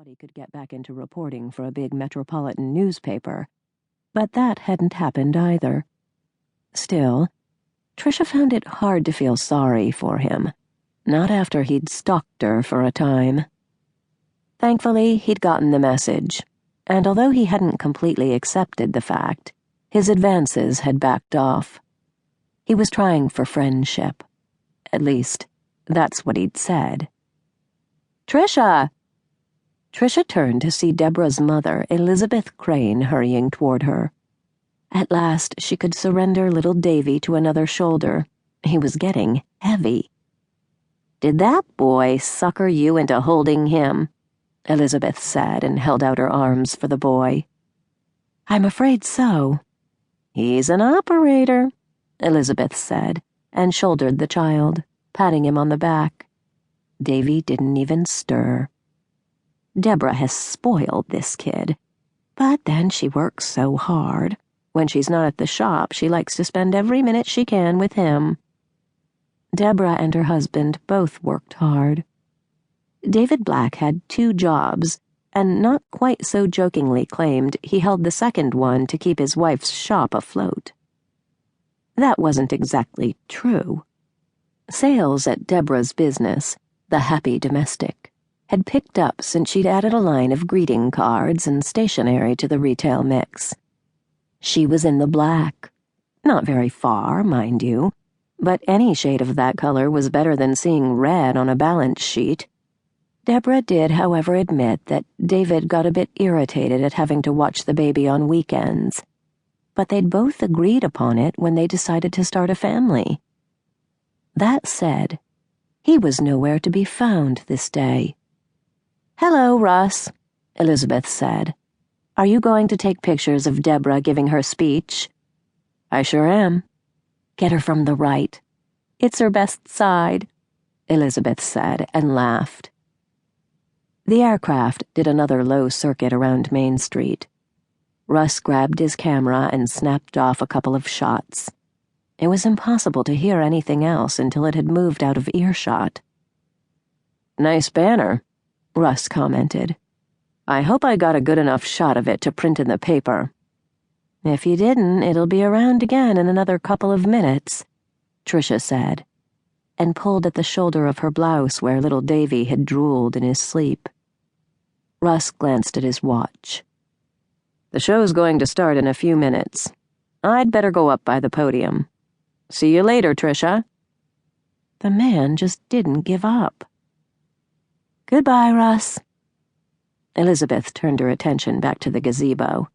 thought he could get back into reporting for a big metropolitan newspaper, but that hadn't happened either. Still, Tricia found it hard to feel sorry for him, not after he'd stalked her for a time. Thankfully, he'd gotten the message, and although he hadn't completely accepted the fact, his advances had backed off. He was trying for friendship. At least, that's what he'd said. "Tricia!" Tricia turned to see Deborah's mother, Elizabeth Crane, hurrying toward her. At last, she could surrender little Davy to another shoulder. He was getting heavy. "Did that boy sucker you into holding him?" Elizabeth said and held out her arms for the boy. "I'm afraid so." "He's an operator," Elizabeth said, and shouldered the child, patting him on the back. Davy didn't even stir. Deborah has spoiled this kid, but then she works so hard. When she's not at the shop, she likes to spend every minute she can with him. Deborah and her husband both worked hard. David Black had 2 jobs, and not quite so jokingly claimed he held the second one to keep his wife's shop afloat. That wasn't exactly true. Sales at Deborah's business, the Happy Domestic, had picked up since she'd added a line of greeting cards and stationery to the retail mix. She was in the black. Not very far, mind you, but any shade of that color was better than seeing red on a balance sheet. Deborah did, however, admit that David got a bit irritated at having to watch the baby on weekends, but they'd both agreed upon it when they decided to start a family. That said, he was nowhere to be found this day. "Hello, Russ," Elizabeth said. "Are you going to take pictures of Deborah giving her speech?" "I sure am." "Get her from the right. It's her best side," Elizabeth said and laughed. The aircraft did another low circuit around Main Street. Russ grabbed his camera and snapped off a couple of shots. It was impossible to hear anything else until it had moved out of earshot. "Nice banner," Russ commented. "I hope I got a good enough shot of it to print in the paper." "If you didn't, it'll be around again in another couple of minutes," Tricia said, and pulled at the shoulder of her blouse where little Davy had drooled in his sleep. Russ glanced at his watch. "The show's going to start in a few minutes. I'd better go up by the podium. See you later, Tricia." The man just didn't give up. "Goodbye, Russ." Elizabeth turned her attention back to the gazebo.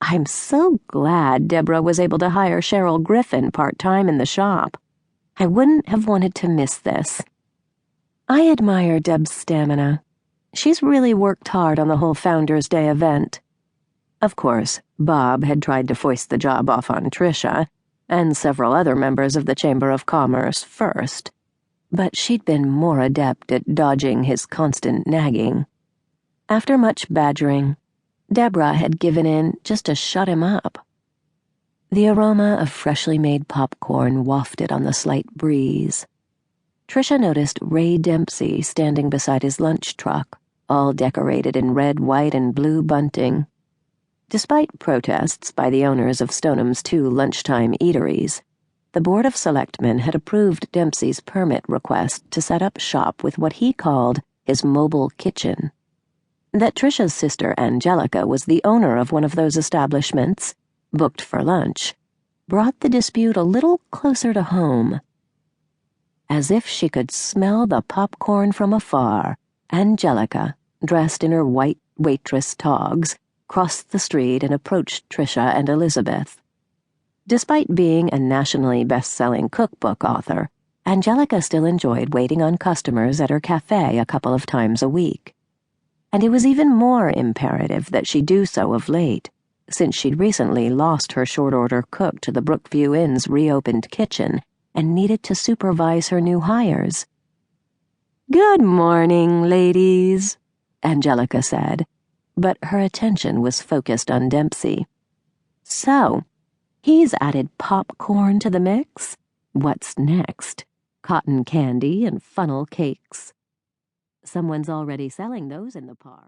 "I'm so glad Deborah was able to hire Cheryl Griffin part-time in the shop. I wouldn't have wanted to miss this. I admire Deb's stamina. She's really worked hard on the whole Founders' Day event." Of course, Bob had tried to foist the job off on Tricia, and several other members of the Chamber of Commerce first, but she'd been more adept at dodging his constant nagging. After much badgering, Deborah had given in just to shut him up. The aroma of freshly made popcorn wafted on the slight breeze. Tricia noticed Ray Dempsey standing beside his lunch truck, all decorated in red, white, and blue bunting. Despite protests by the owners of Stonem's 2 lunchtime eateries, the Board of Selectmen had approved Dempsey's permit request to set up shop with what he called his mobile kitchen. That Tricia's sister Angelica was the owner of one of those establishments, booked for lunch, brought the dispute a little closer to home. As if she could smell the popcorn from afar, Angelica, dressed in her white waitress togs, crossed the street and approached Tricia and Elizabeth. Despite being a nationally best-selling cookbook author, Angelica still enjoyed waiting on customers at her cafe a couple of times a week. And it was even more imperative that she do so of late, since she'd recently lost her short-order cook to the Brookview Inn's reopened kitchen and needed to supervise her new hires. "Good morning, ladies," Angelica said, but her attention was focused on Dempsey. "So, he's added popcorn to the mix? What's next? Cotton candy and funnel cakes. Someone's already selling those in the park."